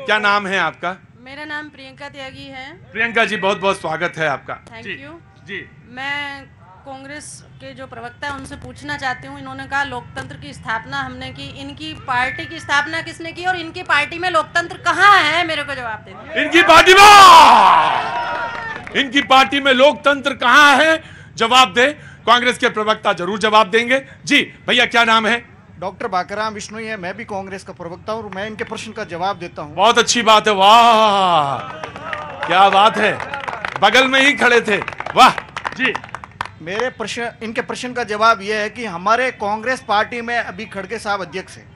क्या नाम है आपका? मेरा नाम प्रियंका त्यागी है। प्रियंका जी, बहुत बहुत स्वागत है आपका। थैंक यू जी। मैं कांग्रेस के जो प्रवक्ता है उनसे पूछना चाहती हूँ, इन्होंने कहा लोकतंत्र की स्थापना हमने की, इनकी पार्टी की स्थापना किसने की और इनकी पार्टी में लोकतंत्र कहाँ है? मेरे को जवाब दे दो। इनकी पार्टी में लोकतंत्र कहाँ है? जवाब दे। कांग्रेस के प्रवक्ता जरूर जवाब देंगे। जी भैया, क्या नाम है? डॉक्टर बाकाराम विश्नोई है, मैं भी कांग्रेस का प्रवक्ता हूँ और मैं इनके प्रश्न का जवाब देता हूँ। बहुत अच्छी बात है, वाह क्या बात है, बगल में ही खड़े थे, वाह जी। मेरे प्रश्न, इनके प्रश्न का जवाब यह है कि हमारे कांग्रेस पार्टी में अभी खड़गे साहब अध्यक्ष हैं,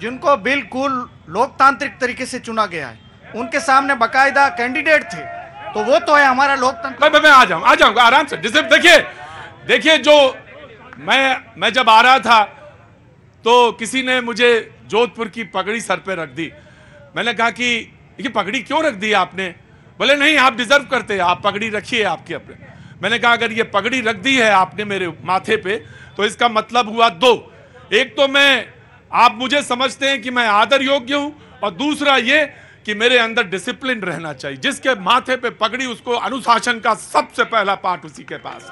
जिनको बिल्कुल लोकतांत्रिक तरीके से चुना गया है, उनके सामने बाकायदा कैंडिडेट थे, तो वो तो है हमारा लोकतंत्र। मैं आ जाऊंगा आराम से। जैसे देखिए जो मैं जब आ रहा था तो किसी ने मुझे जोधपुर की पगड़ी सर पे रख दी। मैंने कहा कि ये पगड़ी क्यों रख दी आपने? बोले नहीं, आप डिजर्व करते हैं, आप पगड़ी रखिए आपके अपने। मैंने कहा अगर ये पगड़ी रख दी है आपने मेरे माथे पे तो इसका मतलब हुआ दो, एक तो आप मुझे समझते हैं कि मैं आदर योग्य हूं, और दूसरा ये कि मेरे अंदर डिसिप्लिन रहना चाहिए। जिसके माथे पे पगड़ी उसको अनुशासन का सबसे पहला पाठ उसी के पास।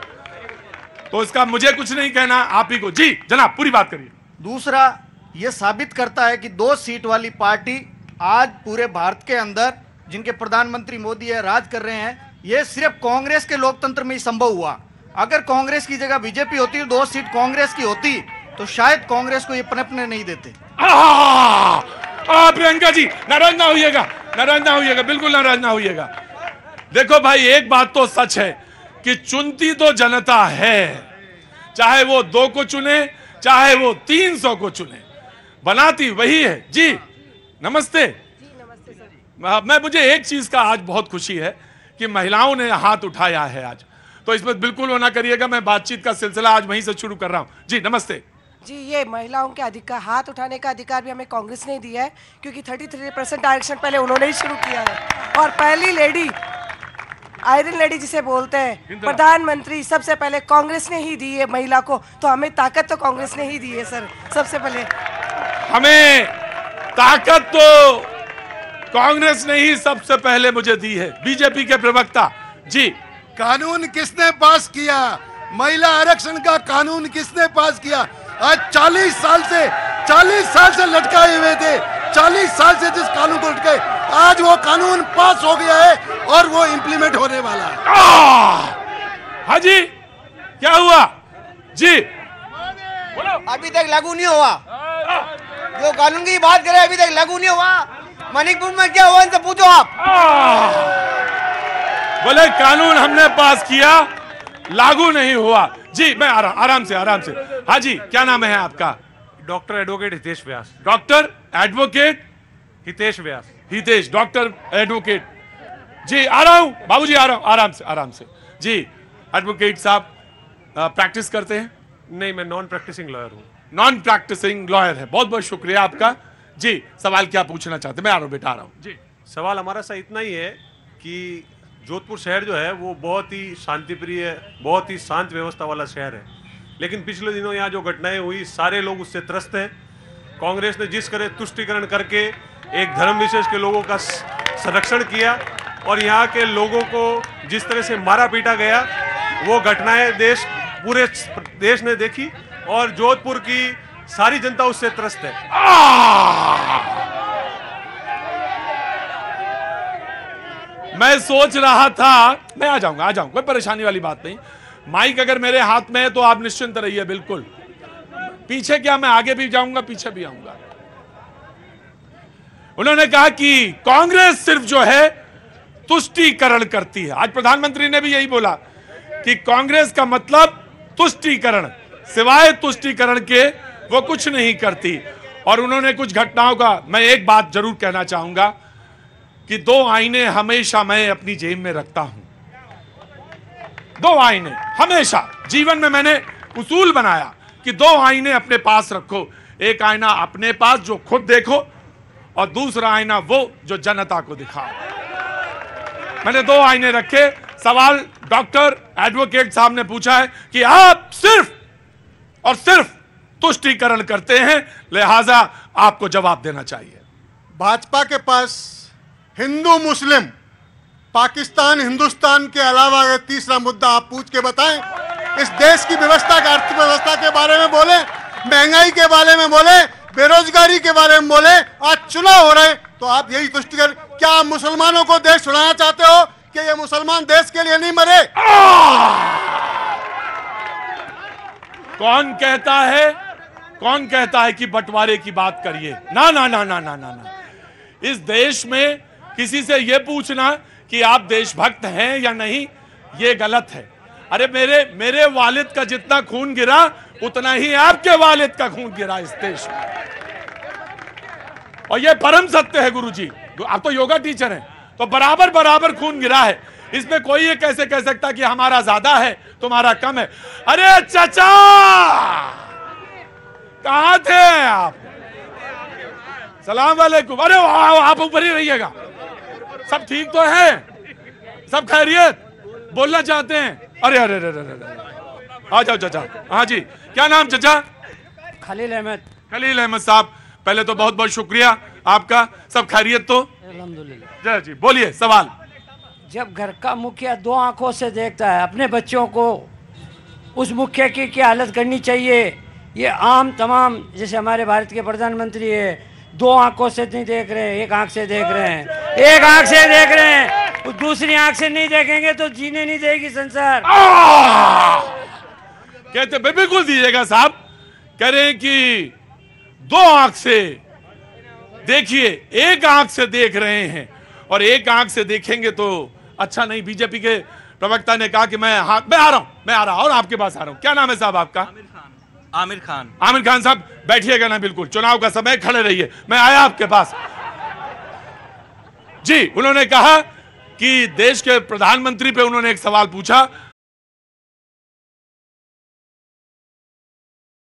तो इसका मुझे कुछ नहीं कहना, आप ही को। जी जनाब, पूरी बात करिए। दूसरा, यह साबित करता है कि 2 सीट वाली पार्टी आज पूरे भारत के अंदर, जिनके प्रधानमंत्री मोदी है, राज कर रहे हैं, यह सिर्फ कांग्रेस के लोकतंत्र में ही संभव हुआ। अगर कांग्रेस की जगह बीजेपी होती, 2 सीट कांग्रेस की होती, तो शायद कांग्रेस को ये पनपने नहीं देते। प्रियंका जी, नाराज ना होइएगा, बिल्कुल नाराज ना होइएगा। देखो भाई, एक बात तो सच है कि चुनती तो जनता है, चाहे वो 2 को चुने चाहे वो 300 को चुने, बनाती वही है। जी नमस्ते। जी नमस्ते सर। मुझे एक चीज का आज बहुत खुशी है कि महिलाओं ने हाथ उठाया है आज, तो इसमें बिल्कुल वो ना करिएगा, मैं बातचीत का सिलसिला आज वहीं से शुरू कर रहा हूं। जी नमस्ते। जी, ये महिलाओं के अधिकार, हाथ उठाने का अधिकार भी हमें कांग्रेस ने दिया है, क्योंकि 33% आरक्षण पहले उन्होंने ही शुरू किया है। और पहली लेडी, आयरन लेडी जिसे बोलते हैं, प्रधानमंत्री सबसे पहले कांग्रेस ने ही दी है महिला को, तो हमें ताकत तो कांग्रेस ने ही दी है सर। सबसे पहले हमें ताकत तो कांग्रेस ने ही सबसे पहले मुझे दी है। बीजेपी के प्रवक्ता जी, कानून किसने पास किया? महिला आरक्षण का कानून किसने पास किया? आज 40 साल से लटकाए हुए थे, 40 साल से जिस कानून को लटकाए, आज वो कानून पास हो गया है और वो इंप्लीमेंट होने वाला है। हाँ जी, क्या हुआ जी? अभी तक लागू नहीं हुआ, जो कानून की बात करें अभी तक लागू नहीं हुआ। मणिपुर में क्या हुआ इनसे पूछो आप। बोले कानून हमने पास किया, लागू नहीं हुआ। जी मैं आराम से। हाँ जी, क्या नाम है आपका? डॉक्टर एडवोकेट हितेश व्यास। डॉक्टर एडवोकेट हितेश व्यास। हितेश, डॉक्टर एडवोकेट जी। आ रहा हूं बाबूजी, आ रहा हूं, आराम से। जी एडवोकेट साहब प्रैक्टिस करते हैं? नहीं, मैं नॉन प्रैक्टिसिंग लॉयर हूँ। नॉन प्रैक्टिसिंग लॉयर है, बहुत बहुत शुक्रिया आपका। जी सवाल क्या पूछना चाहते? मैं आ रहा हूं बेटा, आ रहा हूं जी। सवाल हमारा सा इतना ही है कि जोधपुर शहर जो है वो बहुत ही शांतिप्रिय, बहुत ही शांत व्यवस्था वाला शहर है, लेकिन पिछले दिनों यहाँ जो घटनाएं हुई, सारे लोग उससे त्रस्त हैं। कांग्रेस ने जिस तरह तुष्टीकरण करके एक धर्म विशेष के लोगों का संरक्षण किया और यहाँ के लोगों को जिस तरह से मारा पीटा गया, वो घटनाएं पूरे देश ने देखी और जोधपुर की सारी जनता उससे त्रस्त है। मैं सोच रहा था, मैं आ जाऊंगा, कोई परेशानी वाली बात नहीं। माइक अगर मेरे हाथ में है तो आप निश्चिंत रहिए, बिल्कुल। पीछे क्या, मैं आगे भी जाऊंगा, पीछे भी आऊंगा। उन्होंने कहा कि कांग्रेस सिर्फ जो है तुष्टीकरण करती है। आज प्रधानमंत्री ने भी यही बोला कि कांग्रेस का मतलब तुष्टीकरण, सिवाय तुष्टीकरण के वो कुछ नहीं करती। और उन्होंने कुछ घटनाओं का, मैं एक बात जरूर कहना चाहूंगा कि 2 आईने हमेशा मैं अपनी जेब में रखता हूं। 2 आईने हमेशा जीवन में मैंने उसूल बनाया कि 2 आईने अपने पास रखो। एक आईना अपने पास जो खुद देखो, और दूसरा आईना वो जो जनता को दिखाओ। मैंने 2 आईने रखे। सवाल डॉक्टर एडवोकेट साहब ने पूछा है कि आप सिर्फ और सिर्फ तुष्टीकरण करते हैं, लिहाजा आपको जवाब देना चाहिए। भाजपा के पास हिंदू मुस्लिम, पाकिस्तान हिंदुस्तान के अलावा अगर तीसरा मुद्दा आप पूछ के बताएं, इस देश की व्यवस्था का, अर्थव्यवस्था के बारे में बोले, महंगाई के बारे में बोले, बेरोजगारी के बारे में बोले, आज चुनाव हो रहे तो आप यही तुष्टि कर, क्या आप मुसलमानों को देश छुड़ाना चाहते हो कि ये मुसलमान देश के लिए नहीं मरे? कौन कहता है कि बंटवारे की बात करिए? ना ना ना ना ना ना ना। इस देश में किसी से यह पूछना कि आप देशभक्त हैं या नहीं, यह गलत है। अरे मेरे वालिद का जितना खून गिरा उतना ही आपके वालिद का खून गिरा इस देश में, और यह परम सत्य है गुरुजी। आप तो योगा टीचर हैं, तो बराबर बराबर खून गिरा है। इसमें कोई ये कैसे कह सकता कि हमारा ज्यादा है तुम्हारा कम है? अरे चाचा कहां थे आप? सलाम वालेकुम। अरे आप ऊपर ही रहिएगा। सब ठीक तो है? सब खैरियत? बोलना चाहते हैं? अरे अरे अरे अरे आ जाओ चाचा। हाँ जी, क्या नाम चाचा? खलील अहमद। खलील अहमद साहब, पहले तो बहुत बहुत शुक्रिया आपका। सब खैरियत तो? अल्हम्दुलिल्लाह। जी बोलिए सवाल। जब घर का मुखिया दो आंखों से देखता है अपने बच्चों को, उस मुखिया की क्या हालत करनी चाहिए? ये आम तमाम, जैसे हमारे भारत के प्रधानमंत्री है, दो आंखों से नहीं देख रहे हैं, एक आंख से देख रहे हैं, एक आंख से देख रहे हैं, दूसरी आंख से नहीं देखेंगे तो जीने नहीं देगी संसार। कहते बिल्कुल दीजिएगा साहब। कह रहे हैं कि दो आंख से देखिए, एक आंख से देख रहे हैं और एक आंख से देखेंगे तो अच्छा नहीं। बीजेपी के प्रवक्ता ने कहा कि मैं आ रहा हूं और आपके पास आ रहा हूं। क्या नाम है साहब आपका? आमिर खान। आमिर खान साहब बैठिएगा ना, बिल्कुल चुनाव का समय, खड़े रहिए। मैं आया आपके पास जी। उन्होंने कहा कि देश के प्रधानमंत्री पे उन्होंने एक सवाल पूछा,